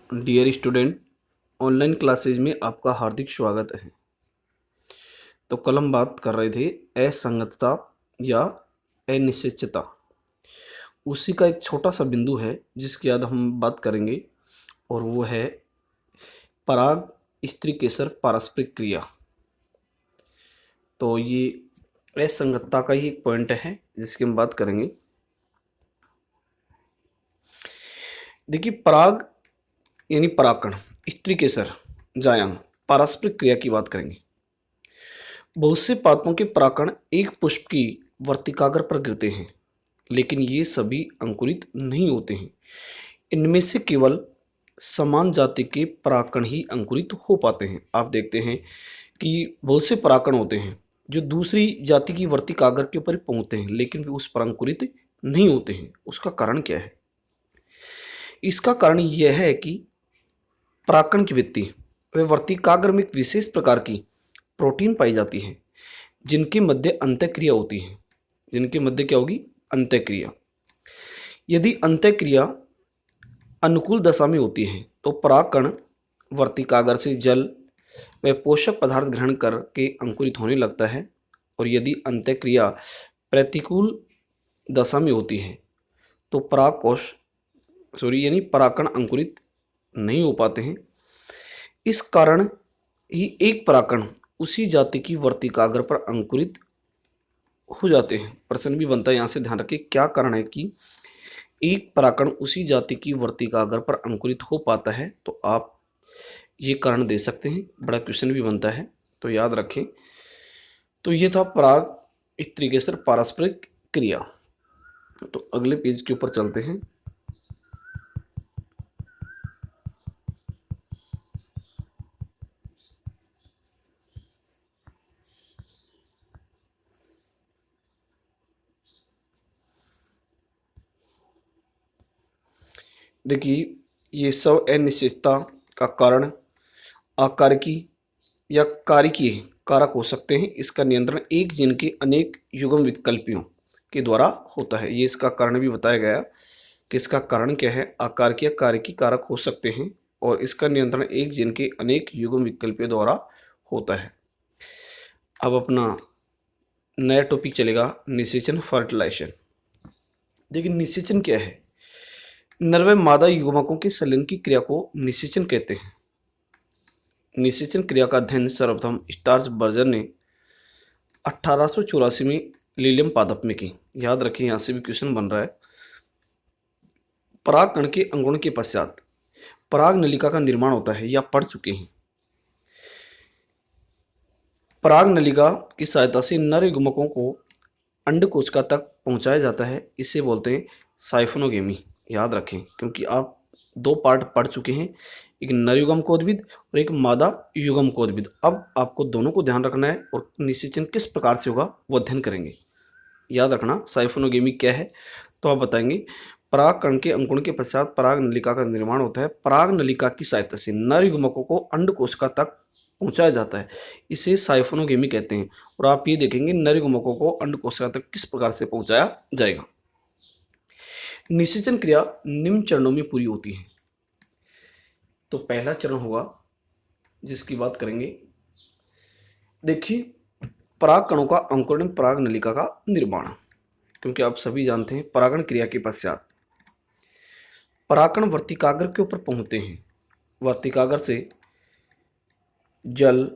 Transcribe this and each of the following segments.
Dear student, online classes में आपका हार्दिक स्वागत है। तो कल हम बात कर रहे थे असंगतता या अनिश्चितता। उसी का एक छोटा सा बिंदु है जिसकी आज हम बात करेंगे, और वो है पराग स्त्रीकेसर पारस्परिक क्रिया। तो ये असंगतता का ही एक पॉइंट है जिसकी हम बात करेंगे। देखिए, पराग यानी परागकण, स्त्रीकेसर जायांग, पारस्परिक क्रिया की बात करेंगे। बहुत से पादपों के परागकण एक पुष्प की वर्तिकाग्र पर गिरते हैं, लेकिन ये सभी अंकुरित नहीं होते हैं। इनमें से केवल समान जाति के परागकण ही अंकुरित हो पाते हैं। आप देखते हैं कि बहुत से परागकण होते हैं जो दूसरी जाति की वर्तिकाग्र के ऊपर पहुंचते हैं, लेकिन वे उस पर अंकुरित नहीं होते हैं। उसका कारण क्या है? इसका कारण यह है कि परागकण की भित्ति व वर्तिकाग्र में एक विशेष प्रकार की प्रोटीन पाई जाती है जिनके मध्य अंतःक्रिया होती है। जिनके मध्य क्या होगी? अंतःक्रिया। यदि अंतःक्रिया अनुकूल दशा में होती है तो परागकण वर्तिकाग्र से जल व पोषक पदार्थ ग्रहण करके अंकुरित होने लगता है, और यदि अंतःक्रिया प्रतिकूल दशा में होती है तो परागकण अंकुरित नहीं हो पाते हैं। इस कारण ही एक परागकण उसी जाति की वर्तिकाग्र पर अंकुरित हो जाते हैं। प्रश्न भी बनता है, यहाँ से ध्यान रखिए, क्या कारण है कि एक परागकण उसी जाति की वर्तिकाग्र पर अंकुरित हो पाता है? तो आप ये कारण दे सकते हैं, बड़ा क्वेश्चन भी बनता है, तो याद रखें। तो ये था पराग स्त्रीकेसर पारस्परिक क्रिया। तो अगले पेज के ऊपर चलते हैं। देखिए, ये सब अनिश्चितता का कारण आकारिकी या कारिकीय कारक हो सकते हैं। इसका नियंत्रण एक जीन के अनेक युग्म विकल्पियों के द्वारा होता है। ये इसका कारण भी बताया गया कि इसका कारण क्या है। आकारिकी या कारिकी कारक हो सकते हैं और इसका नियंत्रण एक जीन के अनेक युग्म विकल्पियों द्वारा होता है। अब अपना नया टॉपिक चलेगा, निषेचन, फर्टिलाइजेशन। देखिए, निषेचन क्या है? नर व मादा युग्मकों के संलयन की क्रिया को निषेचन कहते हैं। निषेचन क्रिया का अध्ययन सर्वप्रथम स्टार्च बर्जर ने 1884 में लीलियम पादप में की। याद रखें, यहाँ से भी क्वेश्चन बन रहा है। परागकण के अंकुरण के पश्चात पराग नलिका का निर्माण होता है, या पढ़ चुके हैं। पराग नलिका की सहायता से नर युग्मकों को अंडकोशिका तक पहुंचाया जाता है। इसे बोलते हैं साइफोनोगेमी। याद रखें, क्योंकि आप दो पार्ट पढ़ चुके हैं, एक नर युग्म कोद्भिद और एक मादा युग्म कोद्भिद। अब आपको दोनों को ध्यान रखना है और निषेचन किस प्रकार से होगा वो अध्ययन करेंगे। याद रखना, साइफोनोगेमी क्या है तो आप बताएंगे। परागकण के अंकुरण के पश्चात पराग नलिका का निर्माण होता है। पराग नलिका की सहायता से नर युग्मकों को अंडकोशिका तक पहुंचाया जाता है। इसे साइफोनोगेमी कहते हैं। और आप ये देखेंगे नर युग्मकों को अंडकोशिका तक किस प्रकार से पहुंचाया जाएगा। निषेचन क्रिया निम्न चरणों में पूरी होती है। तो पहला चरण होगा जिसकी बात करेंगे। देखिए, परागकणों का अंकुरण, पराग नलिका का निर्माण। क्योंकि आप सभी जानते हैं परागण क्रिया के पश्चात परागकण वर्तिकाग्र के ऊपर पहुंचते हैं। वर्तिकाग्र से जल,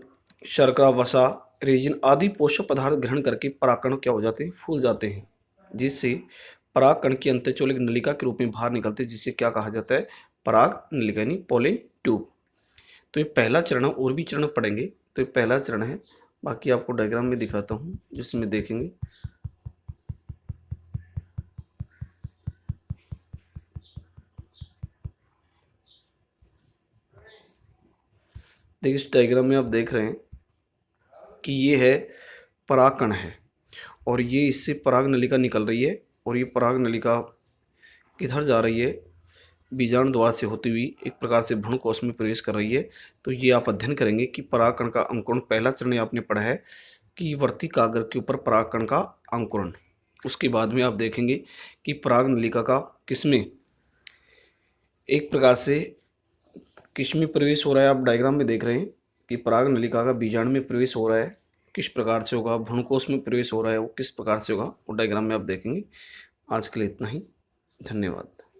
शर्करा, वसा, रेजिन आदि पोषक पदार्थ ग्रहण करके परागकण क्या हो जाते हैं? फूल जाते हैं, जिससे परागकण की अंतःचोलिक नलिका के रूप में बाहर निकलते हैं, जिसे क्या कहा जाता है? पराग नलिका यानी पोलिन ट्यूब। तो ये पहला चरण है, और भी चरण पढ़ेंगे। तो ये पहला चरण है, बाकी आपको डायग्राम में दिखाता हूँ जिसमें देखेंगे। देखिए, इस डायग्राम में आप देख रहे हैं कि ये है परागकण है, और ये इससे पराग नलिका निकल रही है, और ये पराग नलिका किधर जा रही है? बीजाणु द्वार से होती हुई एक प्रकार से भ्रूणकोश में प्रवेश कर रही है। तो ये आप अध्ययन करेंगे कि परागकण का अंकुरण, पहला चरण आपने पढ़ा है कि वर्तिकाग्र के ऊपर परागकण का अंकुरण। उसके बाद में आप देखेंगे कि पराग नलिका का किसमें एक प्रकार से किस में प्रवेश हो रहा है, आप डायग्राम में देख रहे हैं कि पराग नलिका का बीजाणु में प्रवेश हो रहा है, किस प्रकार से होगा, भ्रूणकोश में प्रवेश हो रहा है वो किस प्रकार से होगा, वो डायग्राम में आप देखेंगे। आज के लिए इतना ही, धन्यवाद।